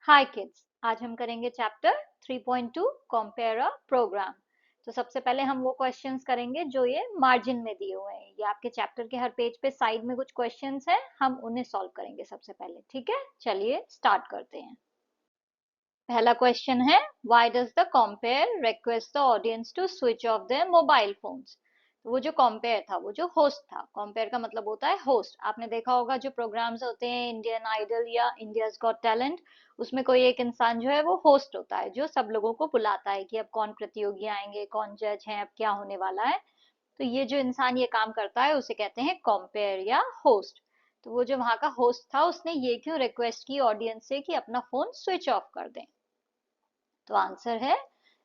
हाय kids, आज हम करेंगे चैप्टर 3.2 कंपेयर अ प्रोग्राम। तो सबसे पहले हम वो क्वेश्चंस करेंगे जो ये मार्जिन में दिए हुए हैं। ये आपके चैप्टर के हर पेज पे साइड में कुछ क्वेश्चंस हैं, हम उन्हें सॉल्व करेंगे सबसे पहले। ठीक है, चलिए स्टार्ट करते हैं। पहला क्वेश्चन है, why does the compere request the audience to switch off their mobile phones. तो वो जो कंपेयर था, वो जो होस्ट था, कंपेयर का मतलब होता है होस्ट। आपने देखा होगा जो प्रोग्राम्स होते हैं इंडियन आइडल या इंडियाज गॉट टैलेंट, उसमें कोई एक इंसान जो है वो होस्ट होता है, जो सब लोगों को बुलाता है कि अब कौन प्रतियोगी आएंगे, कौन जज हैं, अब क्या होने वाला है। तो ये जो इंसान ये काम करता है उसे कहते हैं कंपेयर या होस्ट। तो वो जो वहां का होस्ट था, उसने ये क्यों रिक्वेस्ट की ऑडियंस से कि अपना फोन स्विच ऑफ कर दें। तो आंसर है,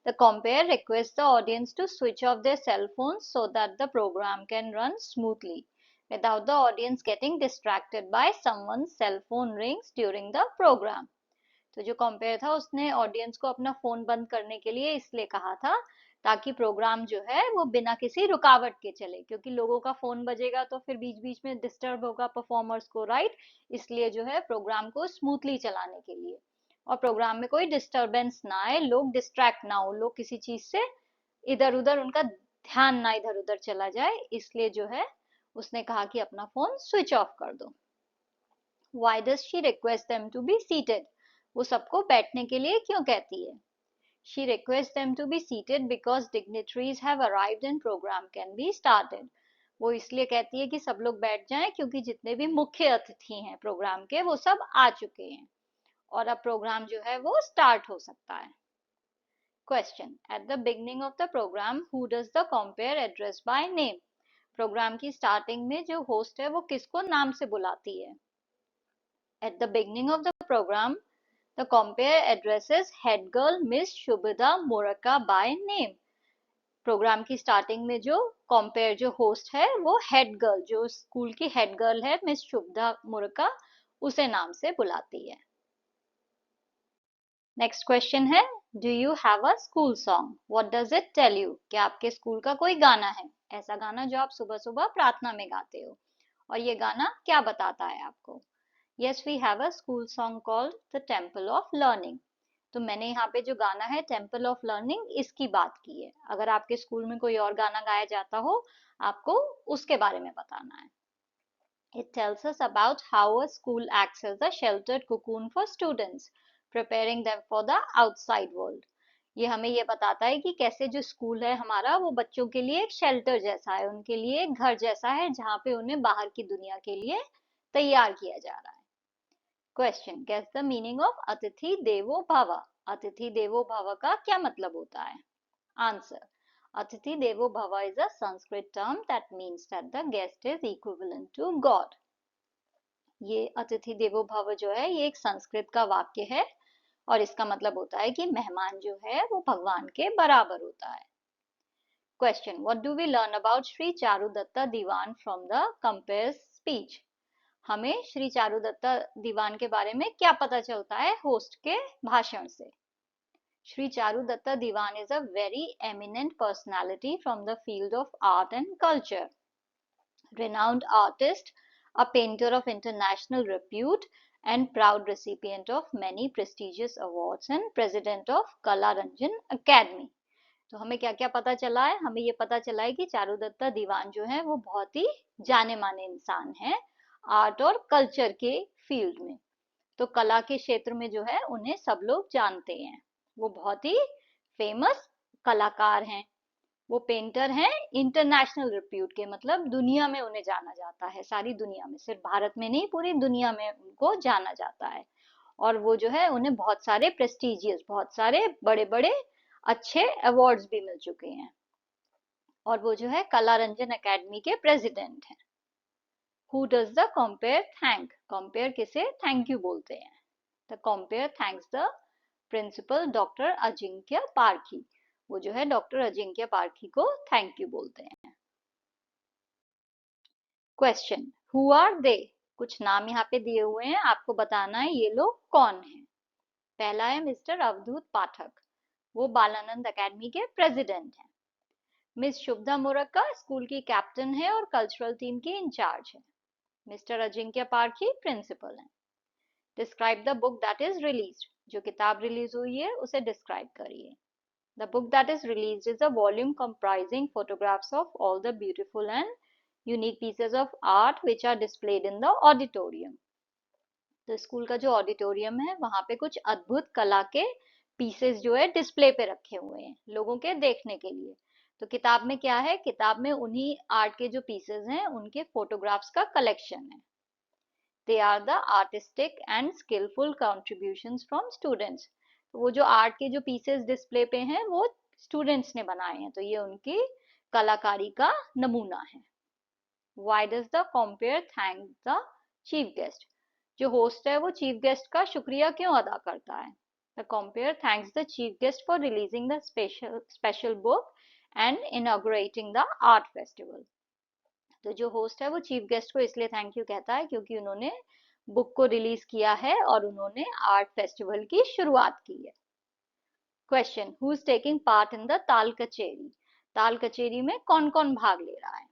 the compare requests the audience to switch off their cell phones so that the program can run smoothly without the audience getting distracted by someone's cell phone rings during the program. तो जो compare था उसने audience को अपना phone बंद करने के लिए इसलिए कहा था ताकि प्रोग्राम जो है वो बिना किसी रुकावट के चले, क्योंकि लोगों का फोन बजेगा तो फिर बीच बीच में डिस्टर्ब होगा परफॉर्मर्स को, राइट। इसलिए जो है प्रोग्राम को स्मूथली चलाने के लिए और प्रोग्राम में कोई डिस्टरबेंस ना आए, लोग डिस्ट्रैक्ट ना हो, लोग किसी चीज से इधर उधर उनका ध्यान ना इधर उधर चला जाए, इसलिए जो है उसने कहा कि अपना फोन स्विच ऑफ कर दो। Why does she request them to be seated? वो सबको बैठने के लिए क्यों कहती है? She requests them to be seated because dignitaries have arrived and program can be started. वो इसलिए कहती है कि सब लोग बैठ जाएं क्योंकि जितने भी मुख्य अतिथि हैं प्रोग्राम के वो सब आ चुके हैं और अब प्रोग्राम जो है वो स्टार्ट हो सकता है। Question, at the beginning of the program who does the compere address by name. Program की स्टार्टिंग में जो होस्ट है वो किसको नाम से बुलाती है? At the beginning of the program the compere addresses head girl miss Shubhada Murka by name. Program की स्टार्टिंग में जो कंपेयर जो होस्ट है वो हेड गर्ल, जो स्कूल की हेड गर्ल है मिस शुभदा मुरका, उसे नाम से बुलाती है। नेक्स्ट क्वेश्चन है, do you have a school song, what does it tell you. क्या आपके स्कूल का कोई गाना है, ऐसा गाना जो आप सुबह सुबह प्रार्थना में गाते हो, और ये गाना क्या बताता है आपको? Yes, we have a school song called the temple of learning. तो मैंने यहाँ पे जो गाना है टेम्पल ऑफ लर्निंग, इसकी बात की है। अगर आपके स्कूल में कोई और गाना गाया जाता हो, आपको उसके बारे में बताना है। It tells us about how a school acts as a sheltered cocoon for students, preparing them for the outside world. ये हमें ये बताता है कि कैसे जो स्कूल है हमारा वो बच्चों के लिए एक शेल्टर जैसा है, उनके लिए एक घर जैसा है जहाँ पे उन्हें बाहर की दुनिया के लिए तैयार किया जा रहा है। Question, guess the meaning of अतिथि देवो भव। अतिथि देवो भव का क्या मतलब होता है? आंसर, अतिथि देवो भव is a Sanskrit term that means that the guest is equivalent to God. ये अतिथि देवो भव जो है ये एक संस्कृत का वाक्य है और इसका मतलब होता है कि मेहमान जो है वो भगवान के बराबर होता है। Question, what do we learn about Shri Charudatta Diwan from the compeer speech. हमें श्री चारुदत्ता दीवान के बारे में क्या पता चलता है होस्ट के भाषण से? Sri Charudatta Diwan is a very eminent personality from the field of art and culture. Renowned artist, a painter of international repute, and proud recipient of many prestigious awards and president of Kala Ranjan Academy. तो हमें क्या क्या पता चला है? हमें ये पता चला है कि चारुदत्ता दीवान जो है वो बहुत ही जाने माने इंसान है आर्ट और कल्चर के फील्ड में। तो कला के क्षेत्र में जो है उन्हें सब लोग जानते हैं, वो बहुत ही फेमस कलाकार हैं, वो पेंटर हैं इंटरनेशनल रिप्यूट के, मतलब दुनिया में उन्हें जाना जाता है, सारी दुनिया में, सिर्फ भारत में नहीं पूरी दुनिया में उनको जाना जाता है। और वो जो है उन्हें बहुत सारे प्रेस्टिजियस, बहुत सारे बड़े बड़े अच्छे अवार्ड्स भी मिल चुके हैं और वो जो है कला रंजन अकेडमी के प्रेसिडेंट हैं। Who does the compare thank? Compare किसे थैंक यू बोलते हैं? The compare thanks the principal doctor Ajinkya पारखी। वो जो है डॉक्टर अजिंक्य पारखी को थैंक यू बोलते हैं। Question, who are they. कुछ नाम यहाँ पे दिए हुए हैं, आपको बताना है ये लोग कौन हैं। पहला है मिस्टर अवधूत पाठक, वो बालानंद अकेडमी के प्रेसिडेंट हैं। मिस शुभदा मुरक्का स्कूल की कैप्टन है और कल्चरल टीम की इंचार्ज है। मिस्टर अजिंक्य पारखी प्रिंसिपल हैं। Describe the book that is released. जो किताब रिलीज हुई है उसे डिस्क्राइब करिए। The book that is released is a volume comprising photographs of all the beautiful and unique pieces of art which are displayed in the auditorium. तो school का जो auditorium है वहां पे कुछ अद्भुत कला के पीसेस जो है डिस्प्ले पे रखे हुए हैं लोगों के देखने के लिए। तो किताब में क्या है, किताब में उन्हीं आर्ट के जो पीसेस हैं उनके फोटोग्राफ्स का कलेक्शन है। They are the artistic and skillful contributions from students. तो वो जो आर्ट के जो पीसेस डिस्प्ले पे हैं वो स्टूडेंट्स ने बनाए हैं, तो ये उनकी कलाकारी का नमूना है। Why does the compare thank the chief guest? जो होस्ट है वो चीफ गेस्ट का शुक्रिया क्यों अदा करता है? The compare thanks the chief guest for releasing the special book and inaugurating the art festival. तो जो होस्ट है वो चीफ गेस्ट को इसलिए थैंक यू कहता है क्योंकि उन्होंने बुक को रिलीज किया है और उन्होंने आर्ट फेस्टिवल की शुरुआत की है। Question, who is taking part in the ताल कचेरी? ताल कचेरी में कौन कौन भाग ले रहा है?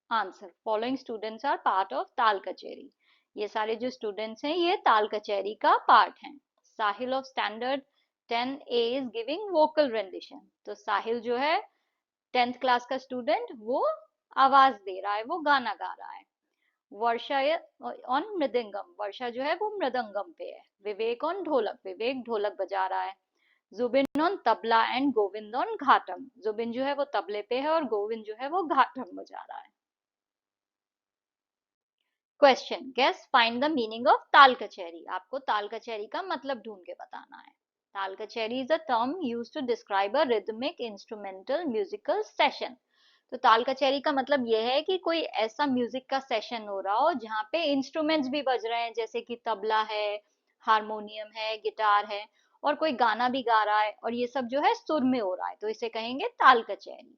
Answer, following students are part of taal kacheri. ये सारे जो स्टूडेंट्स हैं ये ताल कचेरी का पार्ट हैं। Sahil of standard 10A is giving vocal rendition. तो साहिल जो है 10th क्लास का स्टूडेंट, वो आवाज दे रहा है, वो गाना गा रहा है। वर्षा ऑन मृदंगम, वर्षा जो है वो मृदंगम पे है। विवेक ऑन ढोलक, विवेक ढोलक बजा रहा है। Zubin on tabla and Govind on ghatam, Zubin जो है वो तबले पे है और गोविंद जो है वो घाटम बजा रहा है। Question, guess find the meaning of taal kacheri. आपको ताल कचहरी का मतलब ढूंढ के बताना है। Taal kacheri is a term used to describe a rhythmic instrumental musical session. तो ताल कचहरी का मतलब यह है कि कोई ऐसा म्यूजिक का सेशन हो रहा हो जहाँ पे इंस्ट्रूमेंट्स भी बज रहे हैं, जैसे कि तबला है, हारमोनियम है, गिटार है, और कोई गाना भी गा रहा है और ये सब जो है सुर में हो रहा है, तो इसे कहेंगे taal kacheri.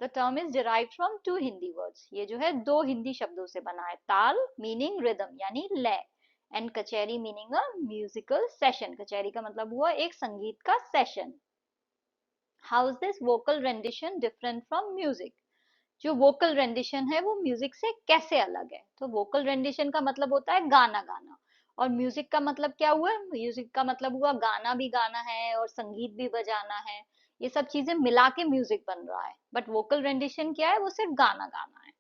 The term is derived from two Hindi words. ये जो है दो हिंदी शब्दों से बना है। ताल मीनिंग रिदम यानी लय, एंड कचहरी मीनिंग अ म्यूजिकल सेशन। कचहरी का मतलब हुआ एक संगीत का session. How is this vocal rendition different from music? जो वोकल रेंडिशन है वो म्यूजिक से कैसे अलग है? तो वोकल रेंडिशन का मतलब होता है गाना गाना, और म्यूजिक का मतलब क्या हुआ? म्यूजिक का मतलब हुआ गाना भी गाना है और संगीत भी बजाना है, ये सब चीजें मिला के म्यूजिक बन रहा है। बट वोकल रेंडिशन क्या है? वो सिर्फ गाना गाना है।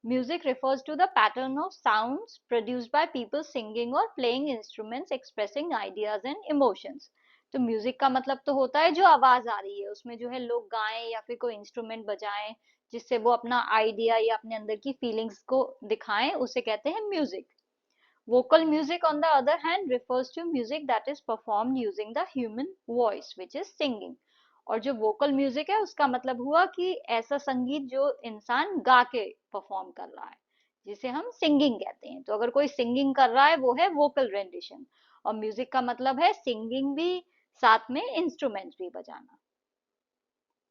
Music refers to the pattern of sounds produced by people singing or playing instruments expressing ideas and emotions. तो म्यूजिक का मतलब तो होता है जो आवाज आ रही है उसमें जो है लोग गाएं या फिर कोई इंस्ट्रूमेंट बजाएं जिससे वो अपना आइडिया या अपने अंदर की फीलिंग्स को दिखाएं, उसे कहते हैं music. Vocal music on the other hand refers to music that is performed using the human voice which is singing। और जो वोकल म्यूजिक है उसका मतलब हुआ कि ऐसा संगीत जो इंसान गा के परफॉर्म कर रहा है, जिसे हम सिंगिंग कहते हैं। तो अगर कोई सिंगिंग कर रहा है वो है वोकल रेंडिशन, और म्यूजिक का मतलब है सिंगिंग भी साथ में इंस्ट्रूमेंट्स भी बजाना।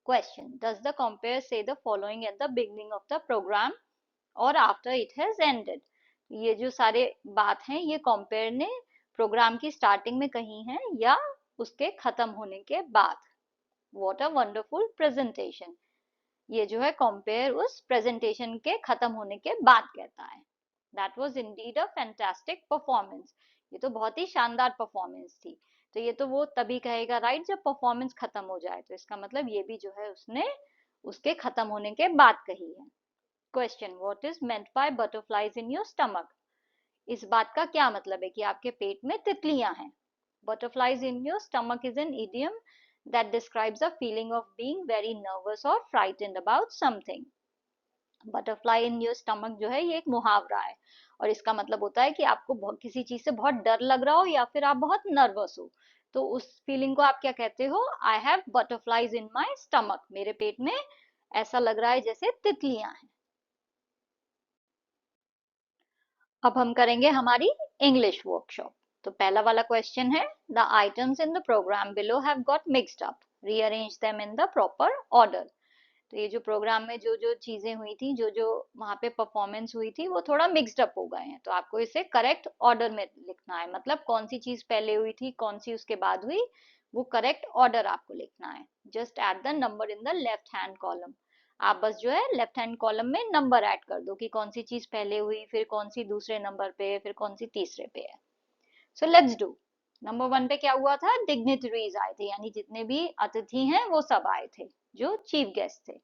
Question, does the compere say the following at the beginning of the program और आफ्टर इट हैज एंडेड? ये जो सारे बात हैं ये कंपेयर ने प्रोग्राम की स्टार्टिंग में कही हैं या उसके खत्म होने के बाद। व्हाट अ वंडरफुल प्रेजेंटेशन, ये जो है कंपेयर उस प्रेजेंटेशन के खत्म होने के बाद कहता है। That was indeed a fantastic performance, ये तो बहुत ही शानदार परफॉर्मेंस थी। तो ये तो वो तभी कहेगा राइट जब परफॉर्मेंस खत्म हो जाए, तो इसका मतलब ये भी जो है उसने उसके खत्म होने के बाद कही है। Question, what is meant by butterflies in your stomach? इस बात का क्या मतलब है कि आपके पेट में तितलियां हैं? Butterflies in your stomach is an idiom that describes a feeling of being very nervous or frightened about something। Butterfly in your stomach जो है ये एक मुहावरा है और इसका मतलब होता है कि आपको किसी चीज से बहुत डर लग रहा हो या फिर आप बहुत नर्वस हो, तो उस फीलिंग को आप क्या कहते हो? I have butterflies in my stomach, मेरे पेट में ऐसा लग रहा है जैसे तितलियां हैं। अब हम करेंगे हमारी इंग्लिश वर्कशॉप। तो पहला वाला क्वेश्चन है, the items in the program below have got mixed up, rearrange them in the proper order. तो ये जो प्रोग्राम में जो जो चीजें हुई थी, जो जो वहां पे परफॉर्मेंस हुई थी, वो थोड़ा मिक्स्ड अप हो गए हैं, तो आपको इसे करेक्ट ऑर्डर में लिखना है। मतलब कौन सी चीज पहले हुई थी, कौन सी उसके बाद हुई, वो करेक्ट ऑर्डर आपको लिखना है। Just add the number in the left hand column. आप बस जो है लेफ्ट हैंड कॉलम में नंबर ऐड कर दो कि कौन सी चीज पहले हुई, फिर कौन सी दूसरे नंबर पे, फिर कौन सी तीसरे पे है। So let's do. नंबर 1 पे क्या हुआ था, डिग्निटरीज आए थे, यानी जितने भी अतिथि हैं वो सब आए थे जो चीफ गेस्ट थे।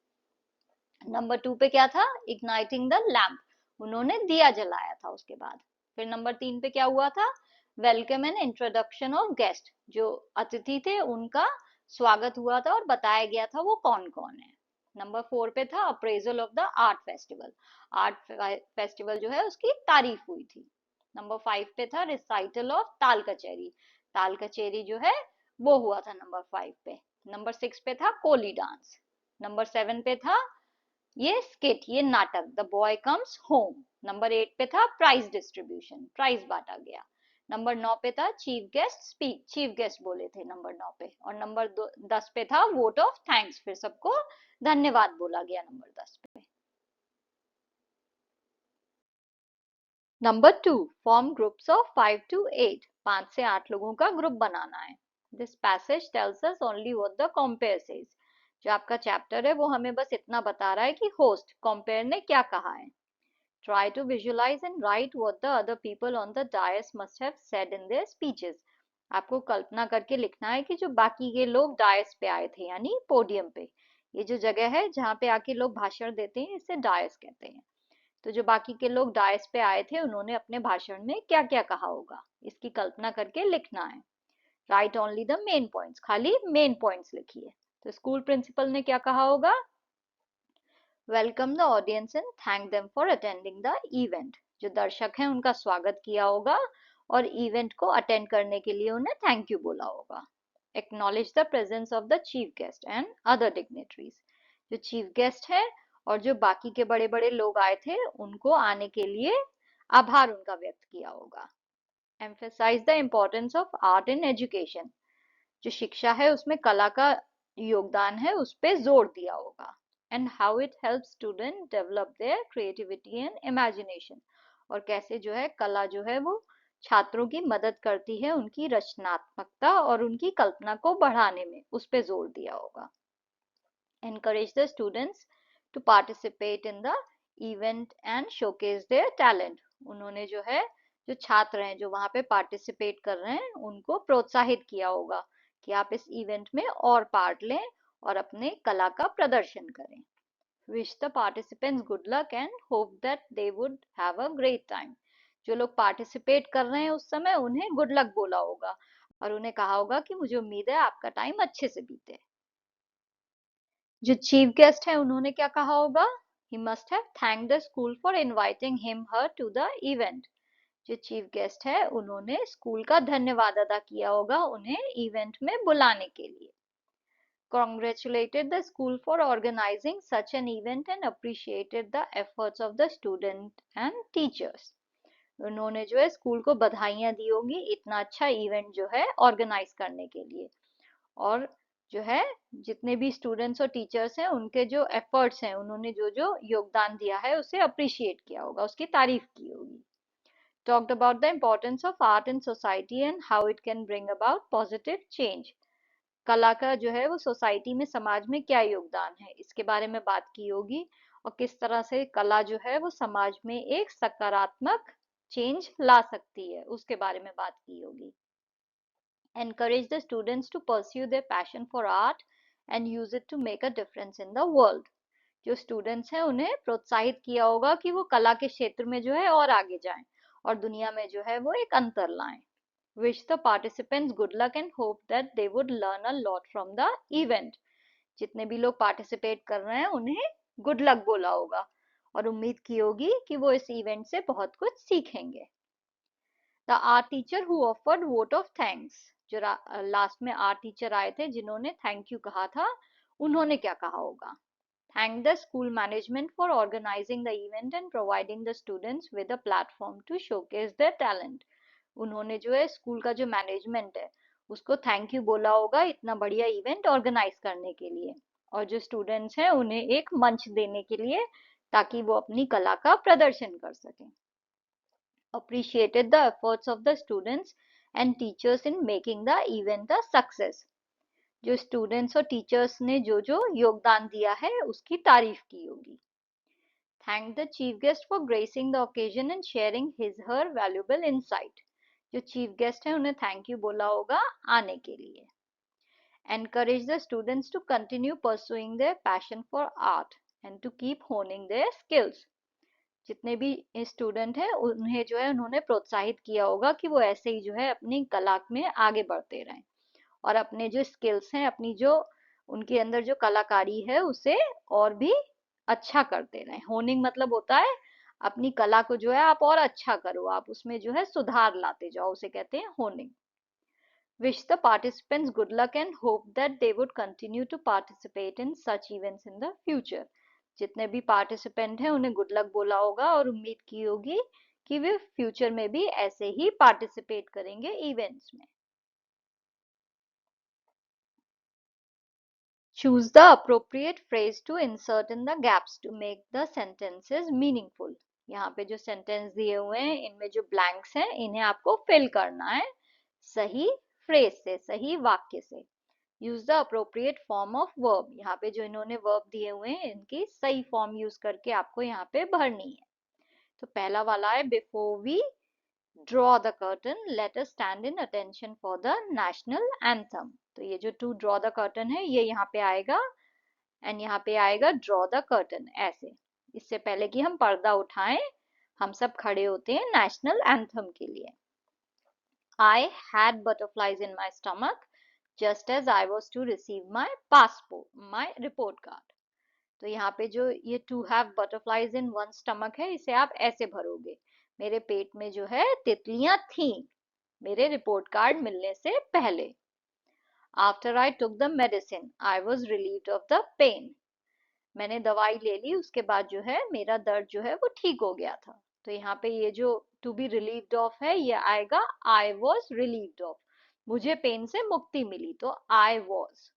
नंबर 2 पे क्या था, इग्नाइटिंग द लैम्प, उन्होंने दिया जलाया था उसके बाद। फिर नंबर 3 पे क्या हुआ था, welcome and introduction of guest, जो अतिथि थे उनका स्वागत हुआ था और बताया गया था वो कौन कौन है। नंबर 4 पे था appraisal of the art festival, art festival जो है उसकी तारीफ हुई थी। नंबर 5 पे था रिसाइटल ऑफ ताल कचेरी, ताल कचेरी जो है वो हुआ था नंबर 5 पे। नंबर 6 पे था कोली डांस। नंबर 7 पे था ये स्किट, ये नाटक, the boy comes home. Number 8 पे था प्राइज डिस्ट्रीब्यूशन, प्राइज बांटा गया। नंबर 9 पे था chief guest speak, chief guest बोले थे नंबर 9 पे। और नंबर 10 पे था वोट ऑफ थैंक्स, फिर सबको धन्यवाद बोला गया नंबर 10 पे। Number 2, form groups of 5 to 8, 5 से 8 लोगों का ग्रुप बनाना है। This passage tells us only what the compare says, जो आपका चैप्टर है वो हमें बस इतना बता रहा है कि होस्ट कंपेयर ने क्या कहा है। Try to visualize and write what the other people on the dais must have said in their speeches. आपको कल्पना करके लिखना है कि जो बाकी के लोग डायस पे आए थे, यानी पोडियम पे, ये जो जगह है जहाँ पे आके लोग भाषण देते हैं इसे डायस कहते हैं। तो जो बाकी के लोग डायस पे आए थे उन्होंने अपने भाषण में क्या क्या कहा होगा, इसकी कल्पना करके लिखना है। Right only the main points, खाली मेन पॉइंट्स लिखिए। तो स्कूल प्रिंसिपल ने क्या कहा होगा, welcome the audience and thank them for attending the event, जो दर्शक हैं उनका स्वागत किया होगा और इवेंट को अटेंड करने के लिए उन्हें थैंक यू बोला होगा। Acknowledge the presence of the chief guest and other dignitaries, जो चीफ गेस्ट है और जो बाकी के बड़े बड़े लोग आए थे उनको आने के लिए आभार उनका व्यक्त किया होगा। Emphasise the importance of art in education, जो शिक्षा है उसमें कला का योगदान है उस पर जोर दिया होगा। And how it help student develop their creativity and imagination, और कैसे जो है कला जो है वो छात्रों की मदद करती है उनकी रचनात्मकता और उनकी कल्पना को बढ़ाने में, उस पर जोर दिया होगा। encourage the students to participate in the event and showcase their talent, उन्होंने जो है जो छात्र हैं जो वहां पे पार्टिसिपेट कर रहे हैं उनको प्रोत्साहित किया होगा कि आप इस इवेंट में और पार्ट लें और अपने कला का प्रदर्शन करें। wish the participants good luck and hope that they would have a great time, जो लोग पार्टिसिपेट कर रहे हैं उस समय उन्हें गुड लक बोला होगा और उन्हें कहा होगा कि मुझे उम्मीद है आपका टाइम अच्छे से बीते। जो चीफ गेस्ट है उन्होंने क्या कहा होगा, he must have thank the school for inviting him her to the event, जो चीफ गेस्ट है उन्होंने स्कूल का धन्यवाद अदा किया होगा उन्हें इवेंट में बुलाने के लिए। congratulated the school for organizing such an event and appreciated the efforts of the student and teachers, उन्होंने जो है स्कूल को बधाइयां दी होंगी इतना अच्छा इवेंट जो है ऑर्गेनाइज करने के लिए, और जो है जितने भी स्टूडेंट्स और टीचर्स हैं उनके जो एफर्ट्स हैं उन्होंने जो जो योगदान दिया है उसे अप्रिशिएट किया होगा, उसकी तारीफ की होगी। Talked about the importance of art in society and how it can bring about positive change, कला का जो है वो सोसाइटी में समाज में क्या योगदान है इसके बारे में बात की होगी और किस तरह से कला जो है वो समाज में एक सकारात्मक चेंज ला सकती है उसके बारे में बात की होगी। encourage the students to pursue their passion for art and use it to make a difference in the world, जो स्टूडेंट्स हैं उन्हें प्रोत्साहित किया होगा कि वो कला के क्षेत्र में जो है और आगे जाएं और दुनिया में जो है वो एक अंतर लाएं। wish the participants good luck and hope that they would learn a lot from the event, जितने भी लोग पार्टिसिपेट कर रहे हैं उन्हें गुड लक बोला होगा और उम्मीद की होगी कि वो इस इवेंट से बहुत कुछ सीखेंगे। The art teacher who offered vote of thanks, जो लास्ट में आर्ट टीचर आए थे जिन्होंने थैंक यू कहा था उन्होंने क्या कहा होगा। Thank the school management for organising the event and providing the students with a platform to showcase their talent, उन्होंने जो है स्कूल का जो मैनेजमेंट है उसको थैंक यू बोला होगा इतना बढ़िया इवेंट ऑर्गेनाइज करने के लिए और जो स्टूडेंट्स हैं उन्हें एक मंच देने के लिए ताकि वो अपनी कला का प्रदर्शन कर सकें। appreciated the efforts of the students and teachers in making the event a success, जो स्टूडेंट्स और टीचर्स ने जो जो योगदान दिया है उसकी तारीफ की होगी। thank the chief guest for gracing the occasion and sharing his her valuable insight, जो चीफ गेस्ट है उन्हें थैंक यू बोला होगा आने के लिए। Encourage the students to continue pursuing their passion for art and to keep honing their skills. जितने भी स्टूडेंट हैं उन्हें जो है उन्होंने प्रोत्साहित किया होगा कि वो ऐसे ही जो है अपनी कला में आगे बढ़ते रहें और अपने जो स्किल्स हैं, अपनी जो उनके अंदर जो कलाकारी है उसे और भी अच्छा करते रहें। होनिंग मतलब होता है अपनी कला को जो है आप और अच्छा करो, आप उसमें जो है सुधार लाते जाओ, उसे कहते हैं honing. Wish the participants good luck and hope that they would continue to participate in such events in the future. जितने भी पार्टिसिपेंट हैं उन्हें गुड लक बोला होगा और उम्मीद की होगी कि वे फ्यूचर में भी ऐसे ही पार्टिसिपेट करेंगे इवेंट्स में। Choose the appropriate phrase to insert in the gaps to make the sentences meaningful. यहाँ पे जो सेंटेंस दिए हुए हैं इनमें जो ब्लैंक्स हैं इन्हें आपको फिल करना है सही फ्रेज से, सही वाक्य से। Use the appropriate form of verb, यहाँ पे जो इन्होंने वर्ब दिए हुए हैं इनकी सही फॉर्म यूज करके आपको यहाँ पे भरनी है। तो पहला वाला है before we draw the curtain let us stand in attention for the national anthem. तो ये जो टू ड्रॉ द कर्टन है ये यहाँ पे आएगा एंड यहाँ पे आएगा ड्रॉ द कर्टन ऐसे। इससे पहले कि हम पर्दा उठाएं हम सब खड़े होते हैं नेशनल एंथम के लिए। I had butterflies in my stomach just as I was to receive my passport, my report card. तो यहाँ पे जो ये to have butterflies in one's stomach है इसे आप ऐसे भरोगे, मेरे पेट में जो है तितलियां थीं मेरे रिपोर्ट कार्ड मिलने से पहले। After I took the medicine, I was relieved of the pain. मैंने दवाई ले ली उसके बाद जो है मेरा दर्द जो है वो ठीक हो गया था। तो यहाँ पे ये जो टू बी रिलीव्ड ऑफ है ये आएगा आई वॉज रिलीव्ड ऑफ, मुझे पेन से मुक्ति मिली, तो आई वॉज,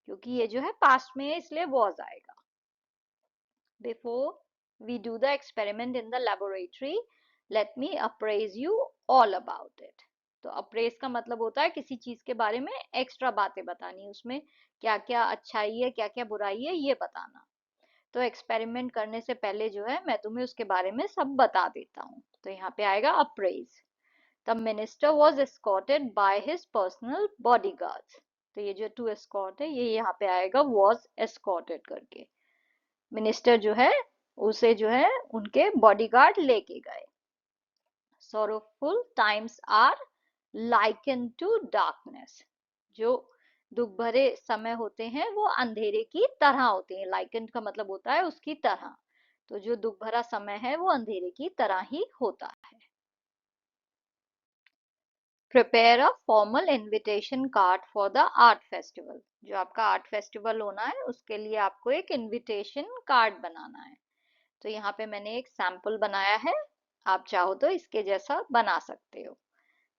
क्योंकि ये जो है पास्ट में है इसलिए वॉज आएगा। Before we do the experiment in the laboratory let me apprise you all about it. तो अप्रेज का मतलब होता है किसी चीज के बारे में एक्स्ट्रा बातें बतानी, उसमें क्या क्या अच्छाई है क्या क्या बुराई है ये बताना। तो एक्सपेरिमेंट करने से पहले जो है मैं तुम्हें उसके बारे में सब बता देता हूँ। तो यहाँ पे आएगा apprise. The minister was escorted by his personal bodyguards. तो ये जो टू एस्कॉर्ट है ये यहाँ पे आएगा वॉज एस्कॉर्टेड करके। मिनिस्टर जो है उसे जो है उनके बॉडीगार्ड लेके गए। Sorrowful times are likened to darkness. जो दुख भरे समय होते हैं वो अंधेरे की तरह होते हैं, लाइकन का मतलब होता है उसकी तरह। तो जो दुख भरा समय है वो अंधेरे की तरह ही होता है। Prepare a formal invitation card for the art festival. जो आपका आर्ट फेस्टिवल होना है उसके लिए आपको एक इनविटेशन कार्ड बनाना है। तो यहाँ पे मैंने एक सैंपल बनाया है, आप चाहो तो इसके जैसा बना सकते हो।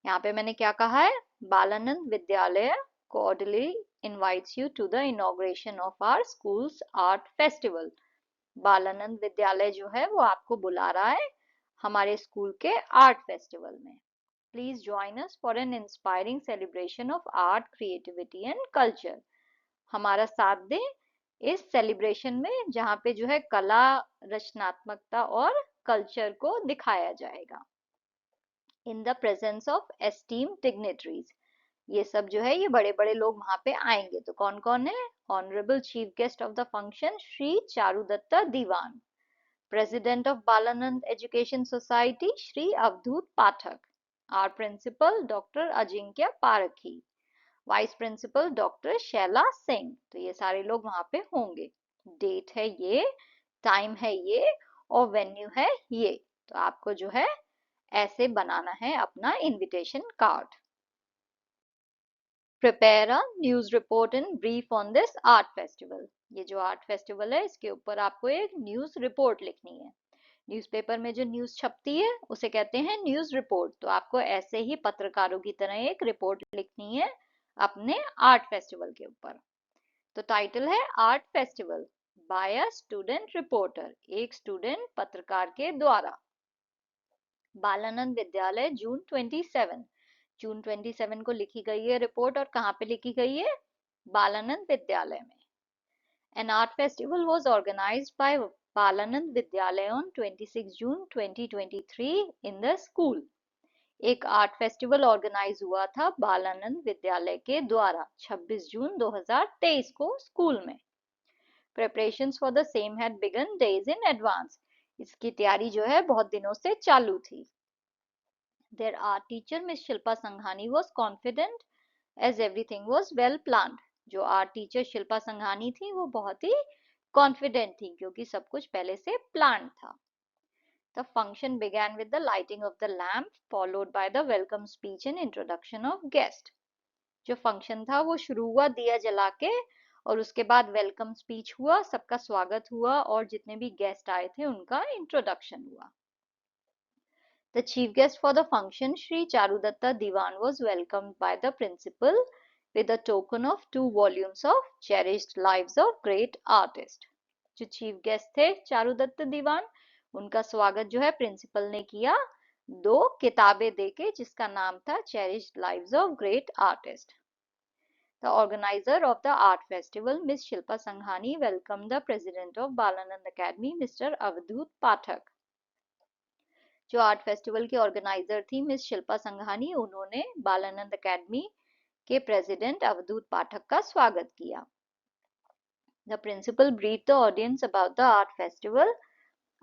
यहाँ पे मैंने क्या कहा है, बालानंद विद्यालय cordially invites you to the inauguration of our school's art festival. Balanand विद्यालय जो है वो आपको बुला रहा है हमारे स्कूल के आर्ट फेस्टिवल में। Please join us for an inspiring celebration of art creativity and culture. हमारा साथ दें इस सेलिब्रेशन में जहाँ पे जो है कला, रचनात्मकता और कल्चर को दिखाया जाएगा। In the presence of esteemed dignitaries. ये सब जो है ये बड़े बड़े लोग वहां पे आएंगे। तो कौन कौन है, honourable chief guest of the function Shri Charudatta Diwan, president of Balanand education society Shri Avdhoot Pathak, our principal doctor Ajinkya Parkhi, vice principal doctor Shaila Singh. तो ये सारे लोग वहां पे होंगे। डेट है ये, टाइम है ये और वेन्यू है ये। तो आपको जो है ऐसे बनाना है अपना invitation card. Prepare a news report in brief on this art festival. ये जो आर्ट फेस्टिवल है इसके ऊपर आपको एक न्यूज रिपोर्ट लिखनी है। न्यूज़पेपर में जो न्यूज छपती है उसे कहते हैं न्यूज रिपोर्ट। तो आपको ऐसे ही पत्रकारों की तरह एक रिपोर्ट लिखनी है अपने आर्ट फेस्टिवल के ऊपर। तो टाइटल है art festival bye a student reporter, एक स्टूडेंट पत्रकार के द्वारा। बालानंद विद्यालय जून 27, जून 27 को लिखी गई है रिपोर्ट और कहाँ पे लिखी गई है, बालानंद विद्यालय में। An art festival was organized by Balanand Vidyalaya on 26 June 2023 in the school. एक आर्ट फेस्टिवल ऑर्गेनाइज हुआ था बालानंद विद्यालय के द्वारा 26 जून 2023 को स्कूल में। Preparations for the same had begun days in advance. इसकी तैयारी जो है बहुत दिनों से चालू थी। Their art teacher Miss Shilpa Sanghani was confident as everything was well planned. जो आर्ट टीचर शिल्पा संघानी थी वो बहुत ही कॉन्फिडेंट थी क्योंकि सब कुछ पहले से प्लान था। The function began with the lighting of the lamp, followed by the welcome speech and introduction of guest. जो फंक्शन था वो शुरू हुआ दिया जला के और उसके बाद वेलकम स्पीच हुआ, सबका स्वागत हुआ और जितने भी गेस्ट आए थे उनका इंट्रोडक्शन हुआ। The chief guest for the function, Shri Charudatta Diwan, was welcomed by the principal with a token of 2 volumes of cherished lives of great artists. जो चीफ गेस्ट थे चारुदत्त दीवान, उनका स्वागत जो है प्रिंसिपल ने किया 2 किताबें देके जिसका नाम था cherished lives of great artist. The organizer of the art festival, Miss Shilpa Sanghani, welcomed the president of Balanand Academy, Mr. Avadhut Pathak. जो आर्ट फेस्टिवल की ऑर्गेनाइजर थी मिस शिल्पा संघानी, उन्होंने बालानंद एकेडमी के प्रेसिडेंट अवधूत पाठक का स्वागत किया। The principal briefed the audience about the art festival,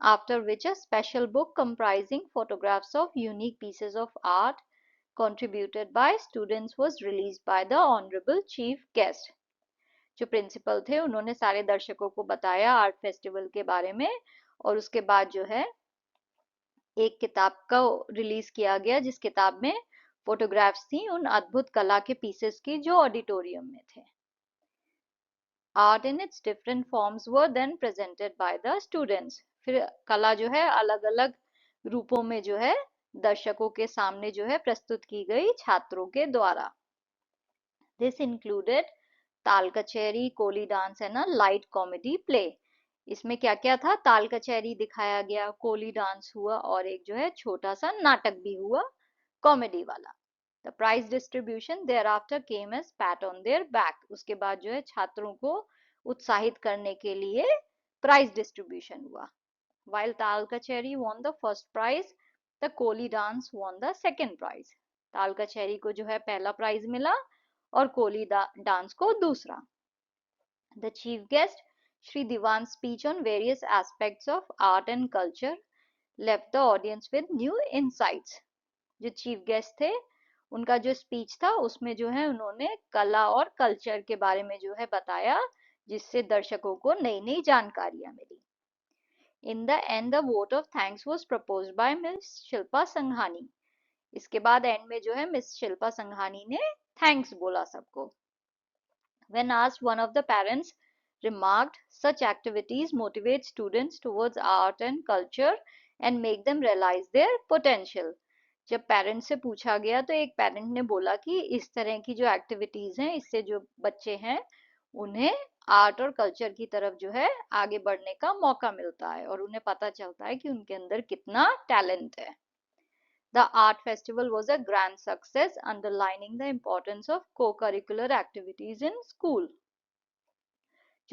after which a special book comprising photographs of unique pieces of art contributed by students was released by the honorable chief guest. जो principal थे उन्होंने सारे दर्शकों को बताया art festival के बारे में और उसके बाद जो है एक किताब का रिलीज किया गया जिस किताब में फोटोग्राफ्स थी उन अद्भुत कला के पीसेस की जो ऑडिटोरियम में थे। Art in its different forms were then presented by the students. फिर कला जो है अलग अलग रूपों में जो है दर्शकों के सामने जो है प्रस्तुत की गई छात्रों के द्वारा। This included Tal Kachahri, Koli dance and a light comedy play. इसमें क्या क्या था? ताल कचहरी दिखाया गया, कोली डांस हुआ और एक जो है छोटा सा नाटक भी हुआ कॉमेडी वाला। The prize distribution thereafter came as pat on their back. उसके बाद जो है छात्रों को उत्साहित करने के लिए प्राइज डिस्ट्रीब्यूशन हुआ। While Tal Kachahri won the first prize, the Koli dance won the second prize. Tal Kachahri को जो है पहला प्राइज मिला और कोली डांस को दूसरा। The chief guest Shri Diwan's speech on various aspects of art and culture left the audience with new insights. जो chief guest थे उनका जो स्पीच था उसमें जो है उन्होंने कला और कल्चर के बारे में जो है बताया जिससे दर्शकों को नई नई जानकारियां मिली। In the end, the vote of thanks was proposed by Miss Shilpa Sanghani. इसके बाद एंड में जो है मिस शिल्पा संघानी ने थैंक्स बोला सबको। When asked, one of the parents remarked, such activities motivate students towards art and culture and make them realize their potential. जब parents से पूछा गया तो एक पेरेंट ने बोला कि इस तरह की जो एक्टिविटीज हैं इससे जो बच्चे हैं उन्हें आर्ट और कल्चर की तरफ जो है आगे बढ़ने का मौका मिलता है और उन्हें पता चलता है कि उनके अंदर कितना टैलेंट है। The art festival was a grand success, underlining the importance of co-curricular activities in school.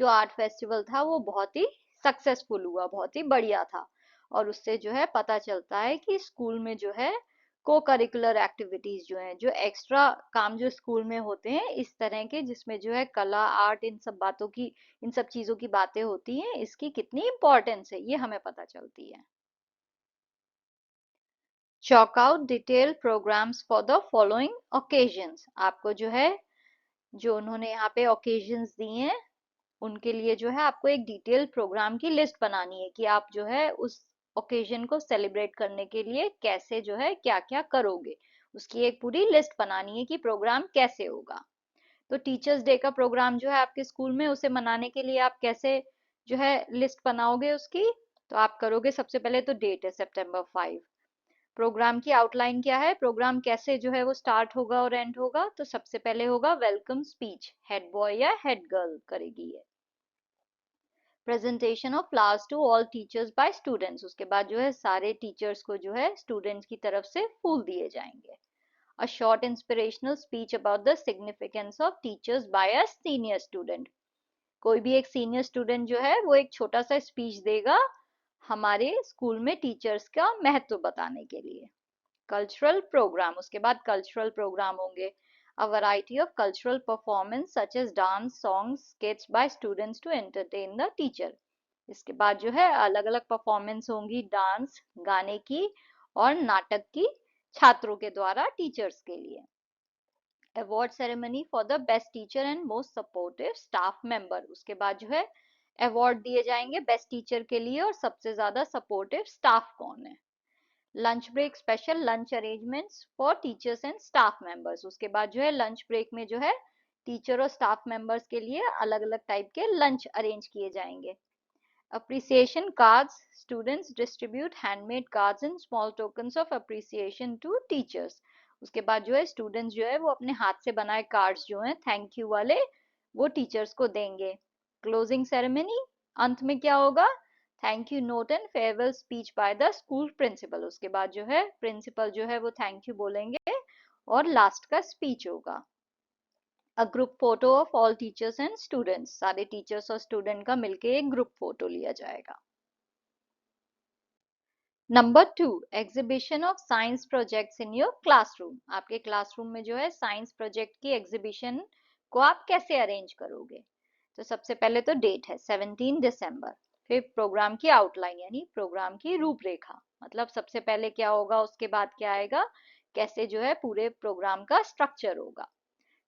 जो आर्ट फेस्टिवल था वो बहुत ही सक्सेसफुल हुआ, बहुत ही बढ़िया था और उससे जो है पता चलता है कि स्कूल में जो है को करिकुलर एक्टिविटीज जो है जो एक्स्ट्रा काम जो स्कूल में होते हैं इस तरह के जिसमें जो है कला आर्ट इन सब बातों की इन सब चीजों की बातें होती हैं इसकी कितनी इंपॉर्टेंस है ये हमें पता चलती है। Chalk out detail programmes for the following occasions. आपको जो है जो उन्होंने यहाँ पे ओकेजन्स दिए हैं उनके लिए जो है आपको एक डिटेल प्रोग्राम की लिस्ट बनानी है कि आप जो है उस ओकेजन को सेलिब्रेट करने के लिए कैसे जो है क्या क्या करोगे, उसकी एक पूरी लिस्ट बनानी है कि प्रोग्राम कैसे होगा। तो टीचर्स डे का प्रोग्राम जो है आपके स्कूल में उसे मनाने के लिए आप कैसे जो है लिस्ट बनाओगे उसकी, तो आप करोगे सबसे पहले तो डेट है September 5। प्रोग्राम की आउटलाइन क्या है, प्रोग्राम कैसे जो है वो स्टार्ट होगा और एंड होगा, तो सबसे पहले होगा वेलकम स्पीच, हेड बॉय या हेड गर्ल करेगी ये। Presentation of flowers to all teachers by students, उसके बाद जो है सारे टीचर्स को जो है स्टूडेंट्स की तरफ से फूल दिए जाएंगे। A short inspirational speech about the significance of teachers by a senior student, कोई भी एक सीनियर स्टूडेंट जो है वो एक छोटा सा स्पीच देगा हमारे स्कूल में टीचर्स का महत्व बताने के लिए। कल्चरल प्रोग्राम, उसके बाद कल्चरल प्रोग्राम होंगे, a variety of cultural performance such as dance, songs, skits by students to entertain the teacher. इसके बाद जो है अलग अलग परफॉर्मेंस होंगी, डांस, गाने की और नाटक की, छात्रों के द्वारा टीचर्स के लिए। Award ceremony for the best teacher and most supportive staff member, उसके बाद जो है अवार्ड दिए जाएंगे बेस्ट टीचर के लिए और सबसे ज्यादा सपोर्टिव स्टाफ कौन है। Lunch break special lunch arrangements for teachers and staff members, उसके बाद जो है लंच ब्रेक में जो है टीचर और स्टाफ मेंबर्स के लिए अलग अलग टाइप के लंच अरेंज किए जाएंगे। Appreciation cards, students distribute handmade cards and small tokens of appreciation to teachers, उसके बाद जो है स्टूडेंट्स जो है वो अपने हाथ से बनाए कार्ड्स जो हैं थैंक यू वाले वो टीचर्स को देंगे। क्लोजिंग सेरेमनी, अंत में क्या होगा, thank you note and farewell speech by the school principal, उसके बाद जो है प्रिंसिपल जो है वो थैंक यू बोलेंगे और लास्ट का स्पीच होगा। A group photo of all teachers and students, सारे टीचर्स और स्टूडेंट का मिलके एक ग्रुप फोटो लिया जाएगा। Number 2, exhibition of science projects in your classroom, आपके क्लासरूम में जो है साइंस प्रोजेक्ट की एग्जीबिशन को आप कैसे अरेंज करोगे। तो सबसे पहले तो डेट है 17 दिसंबर, फिर प्रोग्राम की आउटलाइन यानी प्रोग्राम की रूपरेखा, मतलब सबसे पहले क्या होगा उसके बाद क्या आएगा, कैसे जो है पूरे प्रोग्राम का स्ट्रक्चर होगा।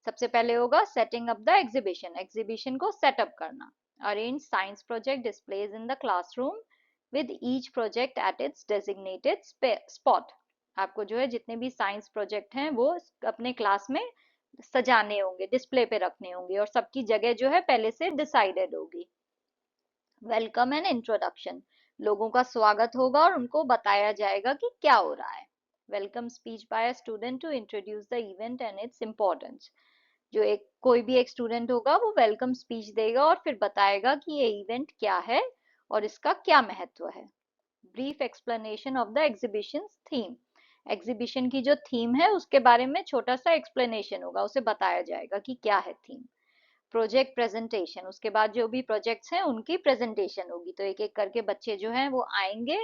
सबसे पहले होगा setting up the exhibition, exhibition को सेटअप करना। Arrange science project displays in the classroom with each project at its designated spot, आपको जो है जितने भी साइंस प्रोजेक्ट हैं वो अपने क्लास में सजाने होंगे, डिस्प्ले पे रखने होंगे और सबकी जगह जो है पहले से डिसाइडेड होगी। वेलकम एंड इंट्रोडक्शन, लोगों का स्वागत होगा और उनको बताया जाएगा कि क्या हो रहा है। Welcome speech by a student to introduce the event and its importance, जो एक कोई भी एक स्टूडेंट होगा वो वेलकम स्पीच देगा और फिर बताएगा कि ये इवेंट क्या है और इसका क्या महत्व है। Brief explanation of the exhibition theme, exhibition की जो थीम है उसके बारे में छोटा सा एक्सप्लेनेशन होगा, उसे बताया जाएगा कि क्या है थीम। प्रोजेक्ट प्रेजेंटेशन, उसके बाद जो भी प्रोजेक्ट्स हैं उनकी प्रेजेंटेशन होगी, तो एक एक करके बच्चे जो हैं वो आएंगे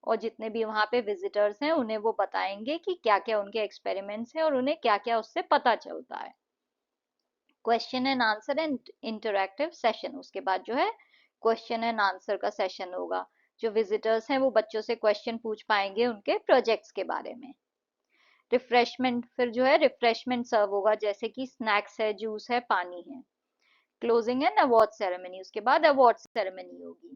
और जितने भी वहां पे विजिटर्स हैं उन्हें वो बताएंगे कि क्या क्या उनके एक्सपेरिमेंट्स हैं और उन्हें क्या क्या उससे पता चलता है। Question and answer and interactive session, उसके बाद जो है क्वेश्चन एंड आंसर का सेशन होगा, जो विजिटर्स हैं वो बच्चों से क्वेश्चन पूछ पाएंगे उनके प्रोजेक्ट्स के बारे में। रिफ्रेशमेंट, फिर जो है रिफ्रेशमेंट सर्व होगा, जैसे कि स्नैक्स है, जूस है, पानी है। क्लोजिंग एंड अवार्ड सेरेमनी, उसके बाद अवार्ड सेरेमनी होगी।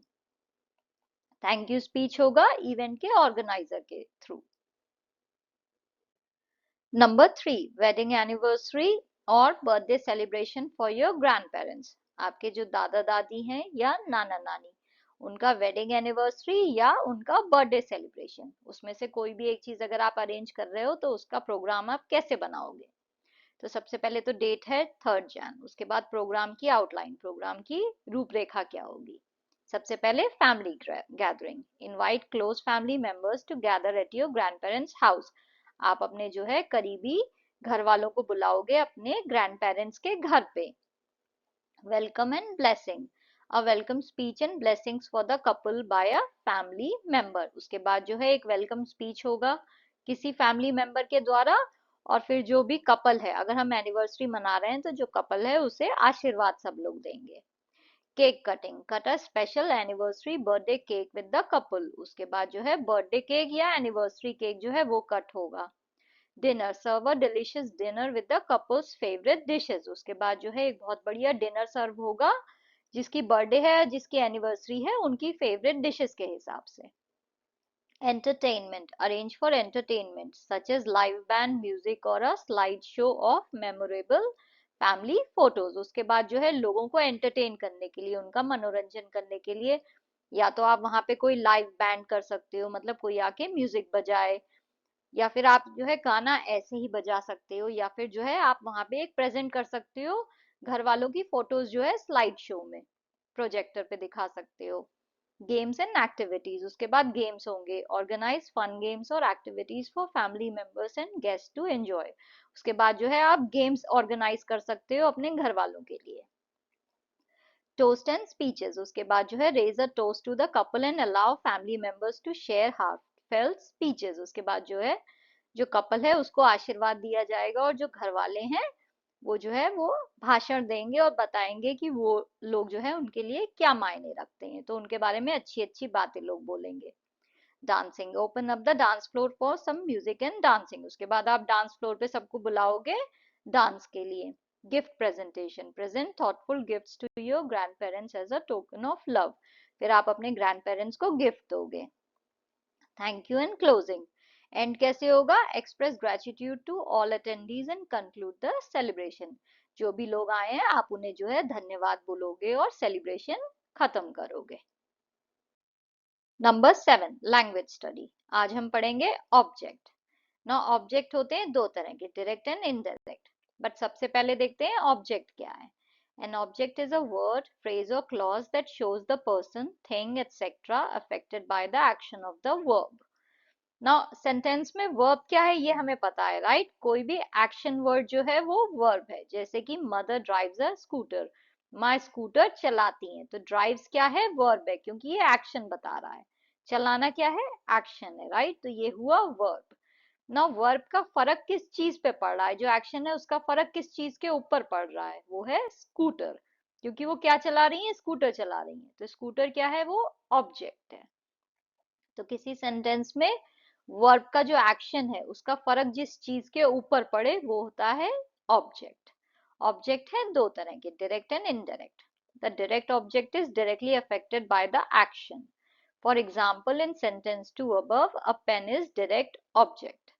थैंक यू स्पीच होगा इवेंट के ऑर्गेनाइजर के थ्रू। नंबर 3, वेडिंग एनिवर्सरी और birthday celebration for your grand parents, आपके जो दादा दादी हैं या नाना नानी, उनका वेडिंग एनिवर्सरी या उनका बर्थडे सेलिब्रेशन, उसमें से कोई भी एक चीज अगर आप अरेंज कर रहे हो तो उसका प्रोग्राम आप कैसे बनाओगे। तो सबसे पहले तो डेट है 3 जन, उसके बाद प्रोग्राम की आउटलाइन, प्रोग्राम की रूपरेखा क्या होगी। सबसे पहले family gathering, invite close family members to gather at your grandparents house, आप अपने जो है करीबी घर वालों को बुलाओगे अपने ग्रैंड पेरेंट्स के घर पे। Welcome and blessing, a welcome speech and blessings for the couple by a family member, उसके बाद जो है एक वेलकम स्पीच होगा किसी फैमिली मेंबर के द्वारा और फिर जो भी कपल है, अगर हम एनिवर्सरी मना रहे हैं तो जो कपल है उसे आशीर्वाद सब लोग देंगे। Cake cutting, cut a special anniversary birthday cake with the couple, उसके बाद जो है बर्थडे केक या एनिवर्सरी केक जो है वो कट होगा। Dinner, serve a delicious dinner with the couple's favourite dishes, उसके बाद जो है एक बहुत बढ़िया डिनर सर्व होगा जिसकी बर्थडे है या जिसकी एनिवर्सरी है उनकी फेवरेट डिशेस के हिसाब से। Entertainment, arrange for entertainment such as live band music और a slide show of memorable family photos, उसके बाद जो है लोगों को एंटरटेन करने के लिए, उनका मनोरंजन करने के लिए या तो आप वहां पे कोई लाइव बैंड कर सकते हो, मतलब कोई आके म्यूजिक बजाए, या फिर आप जो है गाना ऐसे ही बजा सकते हो, या फिर जो है आप वहां पे एक प्रेजेंट कर सकते हो घर वालों की फोटोज जो है स्लाइड शो में प्रोजेक्टर पे दिखा सकते हो। गेम्स एंड एक्टिविटीज, उसके बाद गेम्स होंगे, ऑर्गेनाइज फन गेम्स और activities for family members and guest to enjoy, उसके बाद जो है आप गेम्स ऑर्गेनाइज कर सकते हो अपने घर वालों के लिए। टोस्ट एंड स्पीचेस, उसके बाद जो है raise a toast to the couple and allow family members to share heartfelt speeches, उसके बाद जो है जो कपल है उसको आशीर्वाद दिया जाएगा और जो घर वाले हैं वो जो है वो भाषण देंगे और बताएंगे कि वो लोग जो है उनके लिए क्या मायने रखते हैं, तो उनके बारे में अच्छी अच्छी बातें लोग बोलेंगे। Dancing, open up the dance floor for some music and dancing, उसके बाद आप डांस फ्लोर पे सबको बुलाओगे डांस के लिए। Gift presentation, present thoughtful gifts to your grandparents as a token of love, फिर आप अपने ग्रैंड पेरेंट्स को गिफ्ट दोगे। Thank you and closing, and कैसे होगा? Express gratitude to all attendees and conclude the celebration, जो भी लोग आए हैं आप उन्हें जो है धन्यवाद बोलोगे और सेलिब्रेशन खत्म करोगे। Number 7, language study. आज हम पढ़ेंगे ऑब्जेक्ट। ना ऑब्जेक्ट होते हैं दो तरह के, डायरेक्ट एंड इनडायरेक्ट, बट सबसे पहले देखते हैं ऑब्जेक्ट क्या है। An object is a word, phrase और clause that shows the person, thing etcetera affected by the action of the verb. ना सेंटेंस में वर्ब क्या है ये हमें पता है, राइट? कोई भी एक्शन वर्ड जो है वो वर्ब है, जैसे कि mother drives a scooter, my scooter चलाती हैं, तो ड्राइव्स क्या है? वर्ब है, क्योंकि ये एक्शन बता रहा है। चलाना क्या है? एक्शन है, राइट? तो ये हुआ वर्ब। ना वर्ब का फर्क किस चीज पे पड़ रहा है? जो एक्शन है उसका फर्क किस चीज के ऊपर पड़ रहा है? वो है स्कूटर, क्योंकि वो क्या चला रही है? स्कूटर चला रही है, तो स्कूटर क्या है? वो ऑब्जेक्ट है। तो किसी सेंटेंस में वर्ब का जो एक्शन है उसका फर्क जिस चीज के ऊपर पड़े वो होता है ऑब्जेक्ट। ऑब्जेक्ट है दो तरह के, direct and indirect. The direct object is directly affected by the action. For example, in sentence two above, a pen is direct object.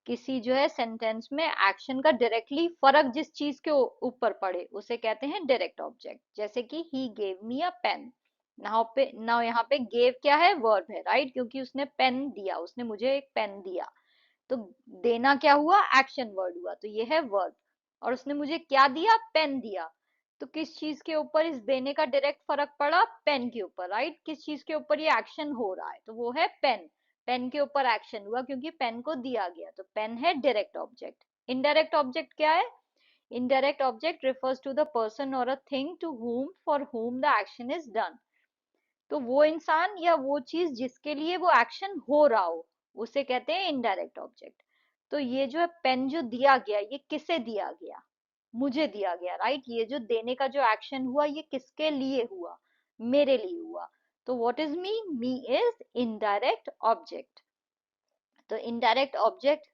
किसी जो है सेंटेंस में एक्शन का डायरेक्टली फर्क जिस चीज के ऊपर पड़े उसे कहते हैं डायरेक्ट ऑब्जेक्ट, जैसे कि he gave me a pen. Now यहाँ पे गेव क्या है? वर्ब है, राइट? क्योंकि उसने पेन दिया, उसने मुझे एक पेन दिया, तो देना क्या हुआ? एक्शन वर्ड हुआ, तो ये है वर्ब। और उसने मुझे क्या दिया? पेन दिया। तो किस चीज के ऊपर इस देने का डायरेक्ट फर्क पड़ा? पेन के ऊपर, राइट? किस चीज के ऊपर ये एक्शन हो रहा है? तो वो है पेन। पेन के ऊपर एक्शन हुआ क्योंकि पेन को दिया गया, तो पेन है डायरेक्ट ऑब्जेक्ट। इनडायरेक्ट ऑब्जेक्ट क्या है? Indirect object refers to the person or a thing to whom, for whom the action is done. तो वो इंसान या वो चीज जिसके लिए वो एक्शन हो रहा हो उसे कहते हैं इनडायरेक्ट ऑब्जेक्ट। तो ये जो है पेन जो दिया गया, ये किसे दिया गया? मुझे दिया गया, राइट? ये जो देने का जो एक्शन हुआ ये किसके लिए हुआ? मेरे लिए हुआ। तो what is me? Me is indirect object. तो इनडायरेक्ट ऑब्जेक्ट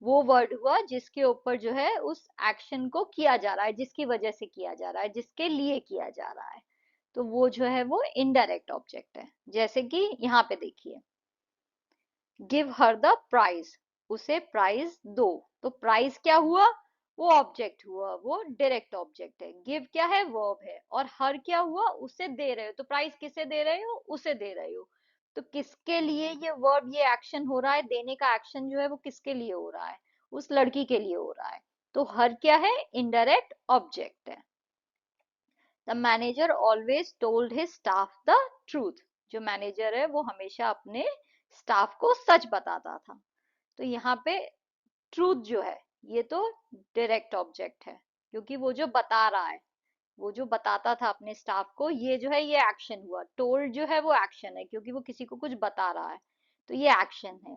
वो वर्ड हुआ जिसके ऊपर जो है उस एक्शन को किया जा रहा है, जिसकी वजह से किया जा रहा है, जिसके लिए किया जा रहा है, तो वो जो है वो इनडायरेक्ट ऑब्जेक्ट है। जैसे कि यहाँ पे देखिए, गिव हर द प्राइज, उसे प्राइज दो। तो प्राइज क्या हुआ? वो ऑब्जेक्ट हुआ, वो डायरेक्ट ऑब्जेक्ट है। गिव क्या है? वर्ब है। और हर क्या हुआ? उसे दे रहे हो, तो प्राइज किसे दे रहे हो? उसे दे रहे हो। तो किसके लिए ये वर्ब, ये एक्शन हो रहा है? देने का एक्शन जो है वो किसके लिए हो रहा है? उस लड़की के लिए हो रहा है। तो हर क्या है? इनडायरेक्ट ऑब्जेक्ट है। The manager always told his staff the truth, जो मैनेजर है वो हमेशा अपने स्टाफ को सच बताता था। तो यहाँ पे ट्रूथ जो है ये तो डायरेक्ट ऑब्जेक्ट है, क्योंकि वो जो बता रहा है, वो जो बताता था अपने स्टाफ को, ये जो है ये एक्शन हुआ। टोल्ड जो है वो एक्शन है, क्योंकि वो किसी को कुछ बता रहा है, तो ये एक्शन है।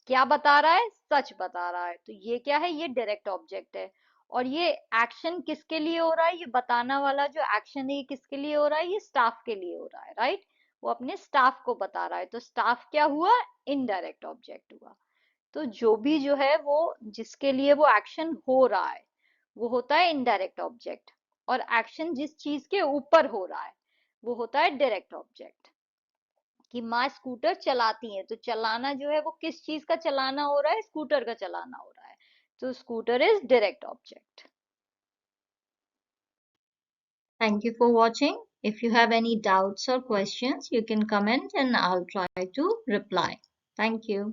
क्या बता रहा है? सच बता रहा है, तो ये क्या है? ये डायरेक्ट ऑब्जेक्ट है। और ये एक्शन किसके लिए हो रहा है? ये बताना वाला जो एक्शन है ये किसके लिए हो रहा है? ये स्टाफ के लिए हो रहा है, राइट? वो अपने स्टाफ को बता रहा है, तो स्टाफ क्या हुआ? इनडायरेक्ट ऑब्जेक्ट हुआ। तो जो भी जो है वो जिसके लिए वो एक्शन हो रहा है वो होता है इनडायरेक्ट ऑब्जेक्ट, और एक्शन जिस चीज के ऊपर हो रहा है वो होता है डायरेक्ट ऑब्जेक्ट। कि माँ स्कूटर चलाती है, तो चलाना जो है वो किस चीज का चलाना हो रहा है? स्कूटर का चलाना हो रहा है, तो scooter is direct object. Thank you for watching. If you have any doubts or questions, you can comment and I'll try to reply. Thank you.